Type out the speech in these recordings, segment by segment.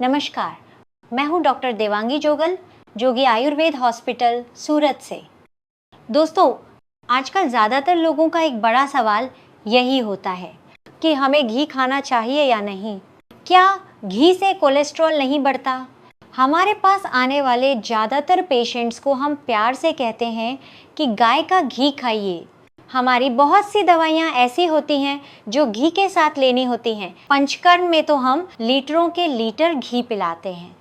नमस्कार, मैं हूं डॉक्टर देवांगी जोगल, जोगी आयुर्वेद हॉस्पिटल, सूरत से। दोस्तों, आजकल ज़्यादातर लोगों का एक बड़ा सवाल यही होता है कि हमें घी खाना चाहिए या नहीं। क्या घी से कोलेस्ट्रॉल नहीं बढ़ता? हमारे पास आने वाले ज़्यादातर पेशेंट्स को हम प्यार से कहते हैं कि गाय का घी खाइए। हमारी बहुत सी दवाइयाँ ऐसी होती हैं जो घी के साथ लेनी होती हैं। पंचकर्म में तो हम लीटरों के लीटर घी पिलाते हैं।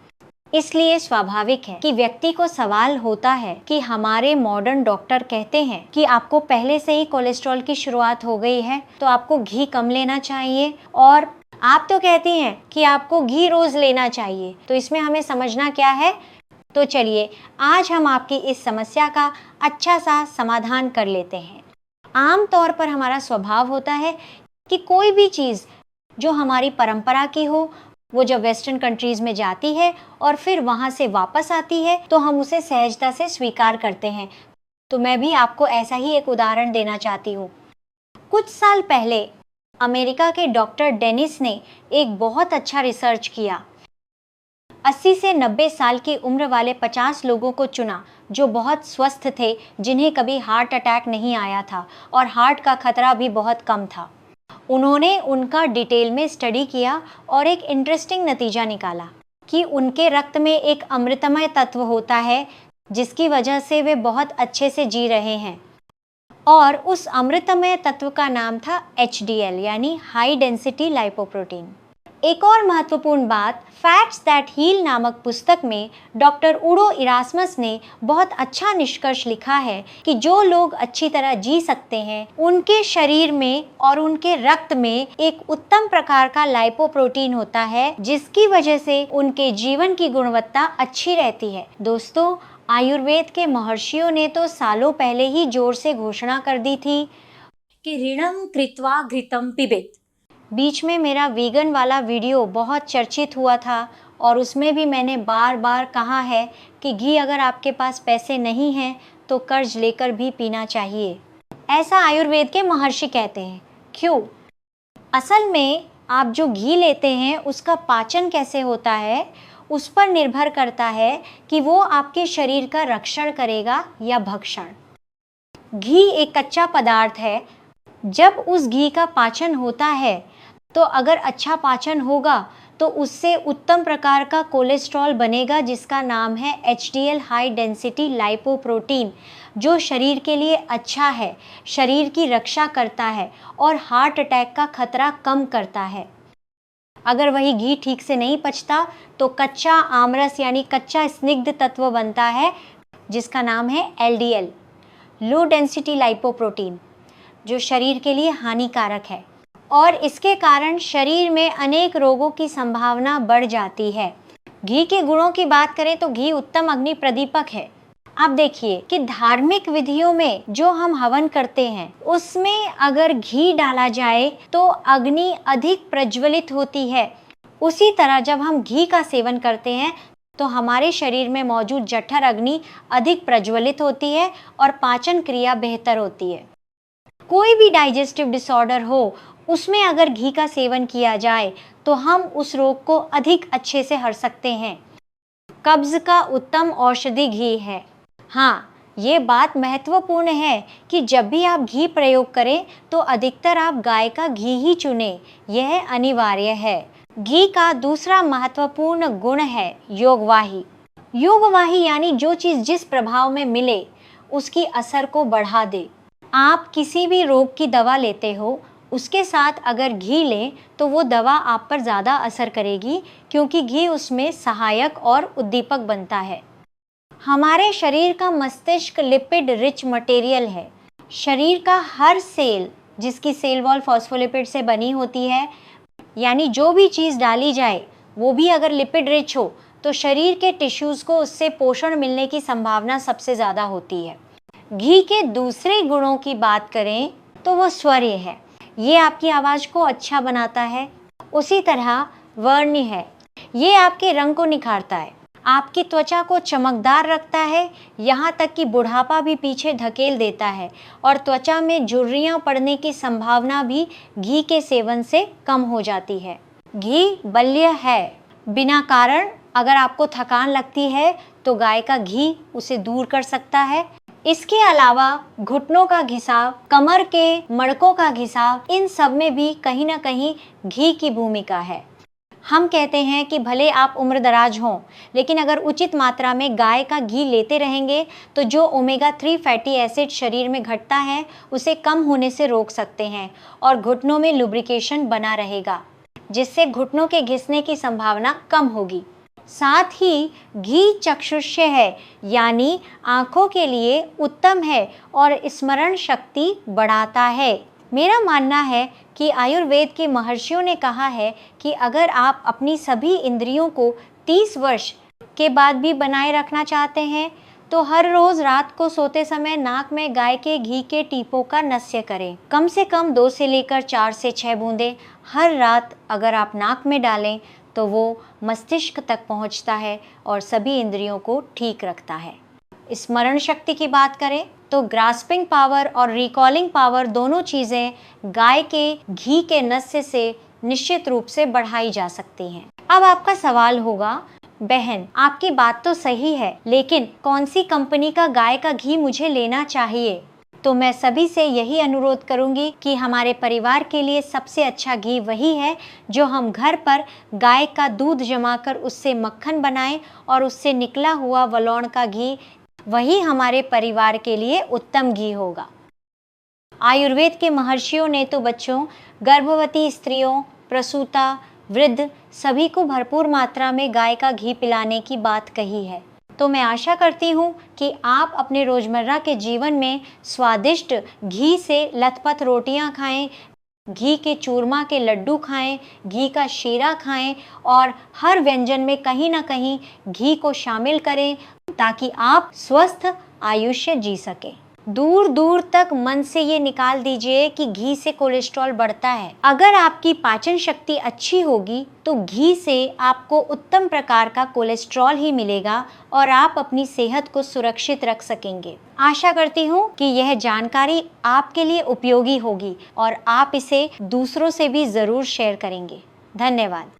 इसलिए स्वाभाविक है कि व्यक्ति को सवाल होता है कि हमारे मॉडर्न डॉक्टर कहते हैं कि आपको पहले से ही कोलेस्ट्रॉल की शुरुआत हो गई है, तो आपको घी कम लेना चाहिए, और आप तो कहती हैं कि आपको घी रोज लेना चाहिए। तो इसमें हमें समझना क्या है? तो चलिए आज हम आपकी इस समस्या का अच्छा सा समाधान कर लेते हैं। आम तौर पर हमारा स्वभाव होता है कि कोई भी चीज़ जो हमारी परंपरा की हो, वो जब वेस्टर्न कंट्रीज़ में जाती है और फिर वहाँ से वापस आती है तो हम उसे सहजता से स्वीकार करते हैं। तो मैं भी आपको ऐसा ही एक उदाहरण देना चाहती हूँ। कुछ साल पहले अमेरिका के डॉक्टर डेनिस ने एक बहुत अच्छा रिसर्च किया। 80 से 90 साल की उम्र वाले 50 लोगों को चुना जो बहुत स्वस्थ थे, जिन्हें कभी हार्ट अटैक नहीं आया था और हार्ट का खतरा भी बहुत कम था। उन्होंने उनका डिटेल में स्टडी किया और एक इंटरेस्टिंग नतीजा निकाला कि उनके रक्त में एक अमृतमय तत्व होता है जिसकी वजह से वे बहुत अच्छे से जी रहे हैं, और उस अमृतमय तत्व का नाम था HDL यानी हाई डेंसिटी लाइपोप्रोटीन। एक और महत्वपूर्ण बात, फैक्ट्स दैट हील नामक पुस्तक में डॉक्टर उडो इरास्मस ने बहुत अच्छा निष्कर्ष लिखा है कि जो लोग अच्छी तरह जी सकते हैं उनके शरीर में और उनके रक्त में एक उत्तम प्रकार का लाइपोप्रोटीन होता है, जिसकी वजह से उनके जीवन की गुणवत्ता अच्छी रहती है। दोस्तों, आयुर्वेद के महर्षियों ने तो सालों पहले ही जोर से घोषणा कर दी थी कि ऋणम कृत्वा घृतम पिबेत। बीच में मेरा वीगन वाला वीडियो बहुत चर्चित हुआ था और उसमें भी मैंने बार बार कहा है कि घी अगर आपके पास पैसे नहीं हैं तो कर्ज लेकर भी पीना चाहिए। ऐसा आयुर्वेद के महर्षि कहते हैं। क्यों? असल में आप जो घी लेते हैं उसका पाचन कैसे होता है उस पर निर्भर करता है कि वो आपके शरीर का रक्षण करेगा या भक्षण। घी एक कच्चा पदार्थ है। जब उस घी का पाचन होता है तो अगर अच्छा पाचन होगा तो उससे उत्तम प्रकार का कोलेस्ट्रॉल बनेगा जिसका नाम है HDL हाई डेंसिटी लाइपोप्रोटीन, जो शरीर के लिए अच्छा है, शरीर की रक्षा करता है और हार्ट अटैक का खतरा कम करता है। अगर वही घी ठीक से नहीं पचता तो कच्चा आमरस यानी कच्चा स्निग्ध तत्व बनता है जिसका नाम है LDL लो डेंसिटी लाइपोप्रोटीन, जो शरीर के लिए हानिकारक है, और इसके कारण शरीर में अनेक रोगों की संभावना बढ़ जाती है। घी के गुणों की बात करें तो घी उत्तम अग्नि प्रदीपक है। आप देखिए कि धार्मिक विधियों में जो हम हवन करते हैं उसमें अगर घी डाला जाए तो अग्नि अधिक प्रज्वलित होती है। उसी तरह जब हम घी का सेवन करते हैं तो हमारे शरीर में मौजूद जठर अग्नि अधिक प्रज्वलित होती है और पाचन क्रिया बेहतर होती है। कोई भी डाइजेस्टिव डिसऑर्डर हो उसमें अगर घी का सेवन किया जाए तो हम उस रोग को अधिक अच्छे से हर सकते हैं। कब्ज का उत्तम औषधि घी है। हाँ, ये बात महत्वपूर्ण है कि जब भी आप घी प्रयोग करें तो अधिकतर आप गाय का घी ही चुनें, यह अनिवार्य है। घी का दूसरा महत्वपूर्ण गुण है योगवाही। योगवाही यानी जो चीज़ जिस प्रभाव में मिले उसकी असर को बढ़ा दे। आप किसी भी रोग की दवा लेते हो, उसके साथ अगर घी लें तो वो दवा आप पर ज़्यादा असर करेगी, क्योंकि घी उसमें सहायक और उद्दीपक बनता है। हमारे शरीर का मस्तिष्क लिपिड रिच मटेरियल है। शरीर का हर सेल जिसकी सेल वॉल फॉस्फोलिपिड से बनी होती है, यानी जो भी चीज़ डाली जाए वो भी अगर लिपिड रिच हो तो शरीर के टिश्यूज़ को उससे पोषण मिलने की संभावना सबसे ज़्यादा होती है। घी के दूसरे गुणों की बात करें तो वो स्वरीय है। ये आपकी आवाज़ को अच्छा बनाता है। उसी तरह वर्ण्य है, ये आपके रंग को निखारता है, आपकी त्वचा को चमकदार रखता है, यहाँ तक कि बुढ़ापा भी पीछे धकेल देता है, और त्वचा में झुर्रियाँ पड़ने की संभावना भी घी के सेवन से कम हो जाती है। घी बल्य है, बिना कारण अगर आपको थकान लगती है तो गाय का घी उसे दूर कर सकता है। इसके अलावा घुटनों का घिसाव, कमर के मणकों का घिसाव, इन सब में भी कहीं ना कहीं घी की भूमिका है। हम कहते हैं कि भले आप उम्रदराज हों, लेकिन अगर उचित मात्रा में गाय का घी लेते रहेंगे तो जो ओमेगा 3 फैटी एसिड शरीर में घटता है उसे कम होने से रोक सकते हैं और घुटनों में लुब्रिकेशन बना रहेगा, जिससे घुटनों के घिसने की संभावना कम होगी। साथ ही घी चक्षुष्य है, यानी आँखों के लिए उत्तम है और स्मरण शक्ति बढ़ाता है। मेरा मानना है कि आयुर्वेद के महर्षियों ने कहा है कि अगर आप अपनी सभी इंद्रियों को 30 वर्ष के बाद भी बनाए रखना चाहते हैं तो हर रोज रात को सोते समय नाक में गाय के घी के टीपों का नस्य करें। कम से कम 2 से लेकर 4 से 6 बूंदें हर रात अगर आप नाक में डालें तो वो मस्तिष्क तक पहुंचता है और सभी इंद्रियों को ठीक रखता है। स्मरण शक्ति की बात करें तो ग्रास्पिंग पावर और रिकॉलिंग पावर दोनों चीज़ें गाय के घी के नस्य से निश्चित रूप से बढ़ाई जा सकती हैं। अब आपका सवाल होगा, बहन आपकी बात तो सही है, लेकिन कौन सी कंपनी का गाय का घी मुझे लेना चाहिए? तो मैं सभी से यही अनुरोध करूंगी कि हमारे परिवार के लिए सबसे अच्छा घी वही है जो हम घर पर गाय का दूध जमाकर उससे मक्खन बनाएं और उससे निकला हुआ वलोण का घी, वही हमारे परिवार के लिए उत्तम घी होगा। आयुर्वेद के महर्षियों ने तो बच्चों, गर्भवती स्त्रियों, प्रसूता, वृद्ध सभी को भरपूर मात्रा में गाय का घी पिलाने की बात कही है। तो मैं आशा करती हूँ कि आप अपने रोजमर्रा के जीवन में स्वादिष्ट घी से लथपथ रोटियां खाएं, घी के चूरमा के लड्डू खाएं, घी का शीरा खाएं और हर व्यंजन में कहीं ना कहीं घी को शामिल करें ताकि आप स्वस्थ आयुष्य जी सकें। दूर दूर तक मन से ये निकाल दीजिए कि घी से कोलेस्ट्रॉल बढ़ता है। अगर आपकी पाचन शक्ति अच्छी होगी तो घी से आपको उत्तम प्रकार का कोलेस्ट्रॉल ही मिलेगा और आप अपनी सेहत को सुरक्षित रख सकेंगे। आशा करती हूँ कि यह जानकारी आपके लिए उपयोगी होगी और आप इसे दूसरों से भी जरूर शेयर करेंगे। धन्यवाद।